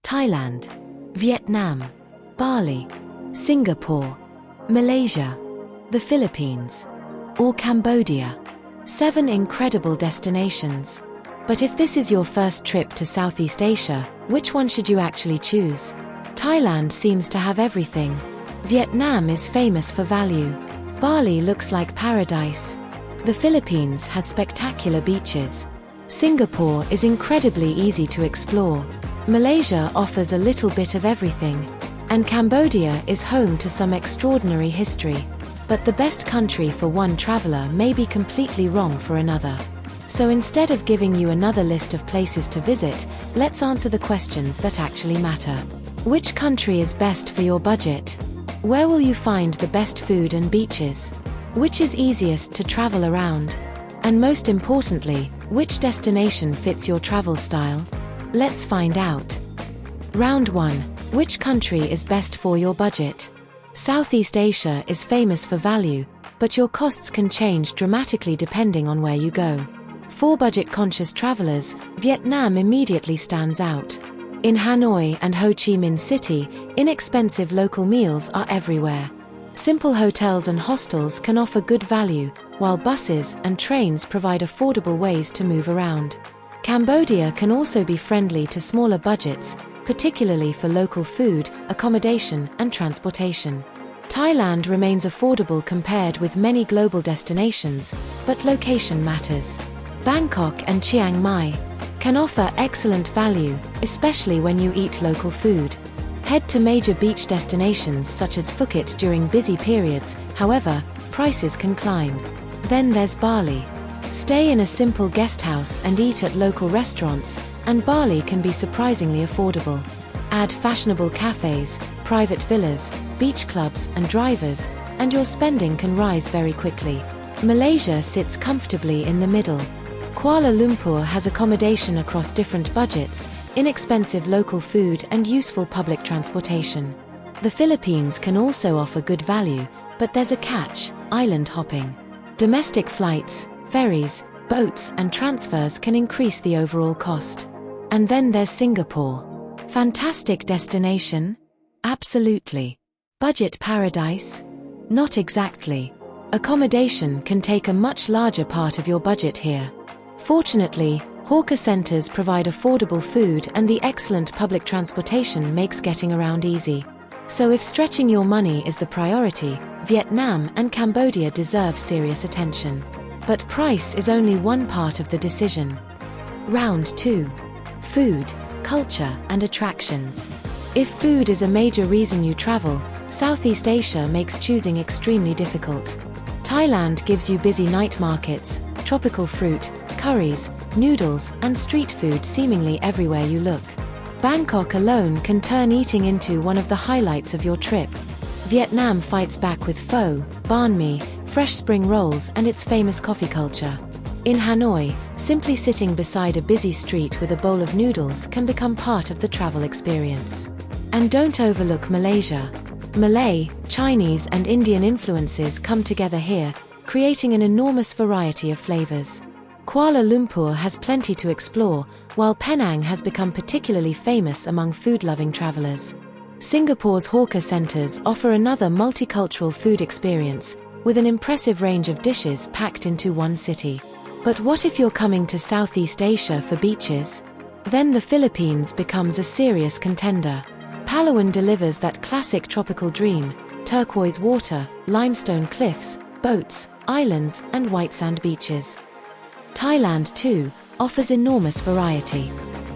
Thailand, Vietnam, Bali, Singapore, Malaysia, the Philippines, or Cambodia. 7 incredible destinations. But if this is your first trip to Southeast Asia, which one should you actually choose? Thailand seems to have everything. Vietnam is famous for value. Bali looks like paradise. The Philippines has spectacular beaches. Singapore is incredibly easy to explore. Malaysia offers a little bit of everything. And Cambodia is home to some extraordinary history. But the best country for one traveler may be completely wrong for another. So instead of giving you another list of places to visit, let's answer the questions that actually matter. Which country is best for your budget? Where will you find the best food and beaches? Which is easiest to travel around? And most importantly, which destination fits your travel style? Let's find out. Round 1. Which country is best for your budget? Southeast Asia is famous for value, but your costs can change dramatically depending on where you go. For budget-conscious travelers, Vietnam immediately stands out. In Hanoi and Ho Chi Minh City, inexpensive local meals are everywhere. Simple hotels and hostels can offer good value, while buses and trains provide affordable ways to move around. Cambodia can also be friendly to smaller budgets, particularly for local food, accommodation, and transportation. Thailand remains affordable compared with many global destinations, but location matters. Bangkok and Chiang Mai can offer excellent value, especially when you eat local food. Head to major beach destinations such as Phuket during busy periods, however, prices can climb. Then there's Bali. Stay in a simple guest house and eat at local restaurants, and Bali can be surprisingly affordable. Add fashionable cafes, private villas, beach clubs, and drivers, and your spending can rise very quickly. Malaysia sits comfortably in the middle. Kuala Lumpur has accommodation across different budgets, inexpensive local food, and useful public transportation. The Philippines can also offer good value, but there's a catch: island hopping. Domestic flights, ferries, boats, and transfers can increase the overall cost. And then there's Singapore. Fantastic destination? Absolutely. Budget paradise? Not exactly. Accommodation can take a much larger part of your budget here. Fortunately, hawker centers provide affordable food, and the excellent public transportation makes getting around easy. So if stretching your money is the priority, Vietnam and Cambodia deserve serious attention. But price is only one part of the decision. Round 2. Food, culture, and attractions. If food is a major reason you travel, Southeast Asia makes choosing extremely difficult. Thailand gives you busy night markets, tropical fruit, curries, noodles, and street food seemingly everywhere you look. Bangkok alone can turn eating into one of the highlights of your trip. Vietnam fights back with pho, banh mi, fresh spring rolls, and its famous coffee culture. In Hanoi, simply sitting beside a busy street with a bowl of noodles can become part of the travel experience. And don't overlook Malaysia. Malay, Chinese, and Indian influences come together here, creating an enormous variety of flavors. Kuala Lumpur has plenty to explore, while Penang has become particularly famous among food-loving travelers. Singapore's hawker centers offer another multicultural food experience, with an impressive range of dishes packed into one city. But what if you're coming to Southeast Asia for beaches? Then the Philippines becomes a serious contender. Palawan delivers that classic tropical dream: turquoise water, limestone cliffs, boats, islands, and white sand beaches. Thailand, too, offers enormous variety.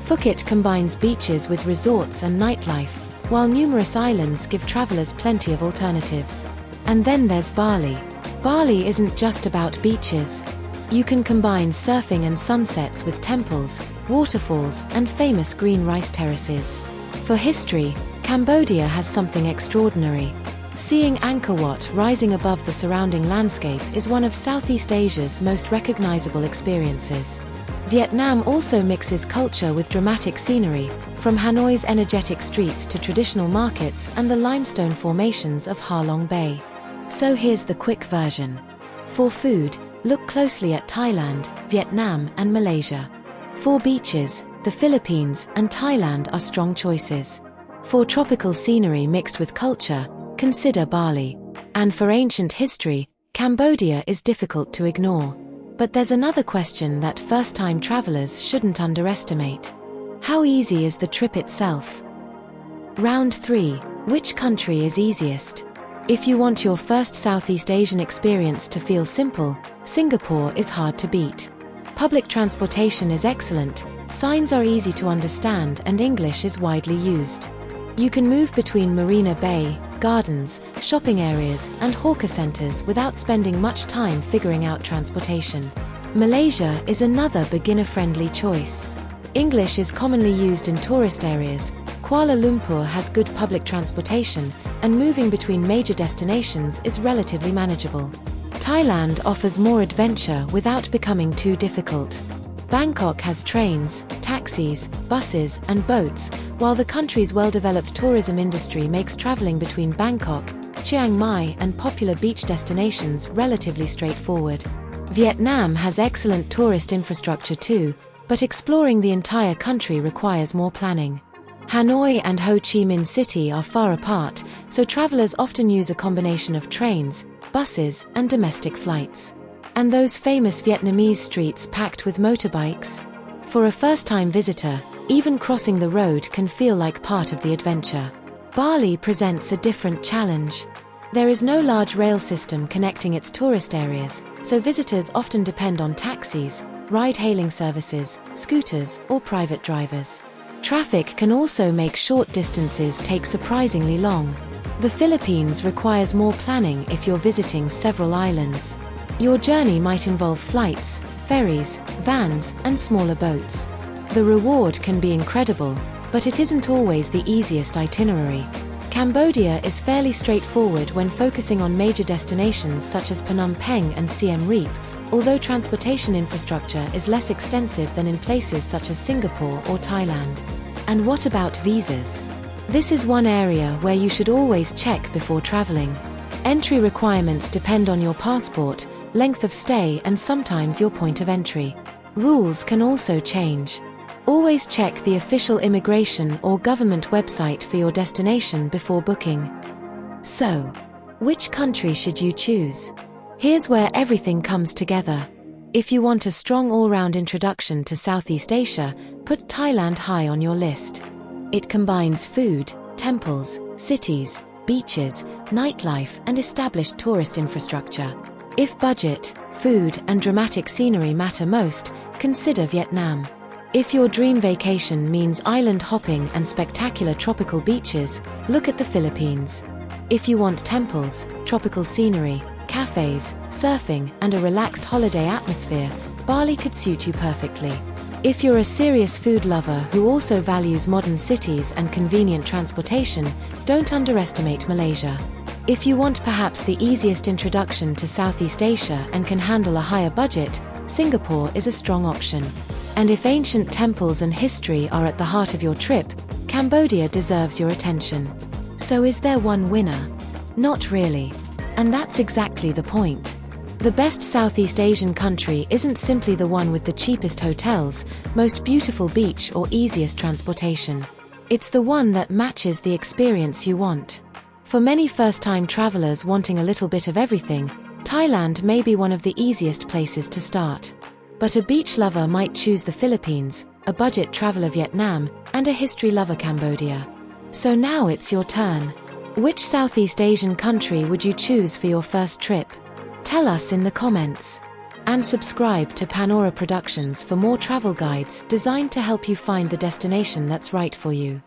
Phuket combines beaches with resorts and nightlife, while numerous islands give travelers plenty of alternatives. And then there's Bali. Bali isn't just about beaches. You can combine surfing and sunsets with temples, waterfalls, and famous green rice terraces. For history, Cambodia has something extraordinary. Seeing Angkor Wat rising above the surrounding landscape is one of Southeast Asia's most recognizable experiences. Vietnam also mixes culture with dramatic scenery, from Hanoi's energetic streets to traditional markets and the limestone formations of Ha Long Bay. So here's the quick version. For food, look closely at Thailand, Vietnam, and Malaysia. For beaches, the Philippines, and Thailand are strong choices. For tropical scenery mixed with culture, consider Bali. And for ancient history, Cambodia is difficult to ignore. But there's another question that first-time travelers shouldn't underestimate. How easy is the trip itself? Round 3. Which country is easiest? If you want your first Southeast Asian experience to feel simple, Singapore is hard to beat. Public transportation is excellent, signs are easy to understand, and English is widely used. You can move between Marina Bay, gardens, shopping areas, and hawker centers without spending much time figuring out transportation. Malaysia is another beginner-friendly choice. English is commonly used in tourist areas, Kuala Lumpur has good public transportation, and moving between major destinations is relatively manageable. Thailand offers more adventure without becoming too difficult. Bangkok has trains, taxis, buses, and boats, while the country's well-developed tourism industry makes traveling between Bangkok, Chiang Mai, and popular beach destinations relatively straightforward. Vietnam has excellent tourist infrastructure too, but exploring the entire country requires more planning. Hanoi and Ho Chi Minh City are far apart, so travelers often use a combination of trains, buses, and domestic flights. And those famous Vietnamese streets packed with motorbikes? For a first-time visitor, even crossing the road can feel like part of the adventure. Bali presents a different challenge. There is no large rail system connecting its tourist areas, so visitors often depend on taxis, ride-hailing services, scooters, or private drivers. Traffic can also make short distances take surprisingly long. The Philippines requires more planning if you're visiting several islands. Your journey might involve flights, ferries, vans, and smaller boats. The reward can be incredible, but it isn't always the easiest itinerary. Cambodia is fairly straightforward when focusing on major destinations such as Phnom Penh and Siem Reap, although transportation infrastructure is less extensive than in places such as Singapore or Thailand. And what about visas? This is one area where you should always check before traveling. Entry requirements depend on your passport, length of stay, and sometimes your point of entry. Rules can also change. Always check the official immigration or government website for your destination before booking. So, which country should you choose? Here's where everything comes together. If you want a strong all-round introduction to Southeast Asia, put Thailand high on your list. It combines food, temples, cities, beaches, nightlife, and established tourist infrastructure. If budget, food, and dramatic scenery matter most, consider Vietnam. If your dream vacation means island hopping and spectacular tropical beaches, look at the Philippines. If you want temples, tropical scenery, cafes, surfing, and a relaxed holiday atmosphere, Bali could suit you perfectly. If you're a serious food lover who also values modern cities and convenient transportation, don't underestimate Malaysia. If you want perhaps the easiest introduction to Southeast Asia and can handle a higher budget, Singapore is a strong option. And if ancient temples and history are at the heart of your trip, Cambodia deserves your attention. So is there one winner? Not really. And that's exactly the point. The best Southeast Asian country isn't simply the one with the cheapest hotels, most beautiful beach, or easiest transportation. It's the one that matches the experience you want. For many first-time travelers wanting a little bit of everything, Thailand may be one of the easiest places to start. But a beach lover might choose the Philippines, a budget traveler Vietnam, and a history lover Cambodia. So now it's your turn. Which Southeast Asian country would you choose for your first trip? Tell us in the comments. And subscribe to Panora Productions for more travel guides designed to help you find the destination that's right for you.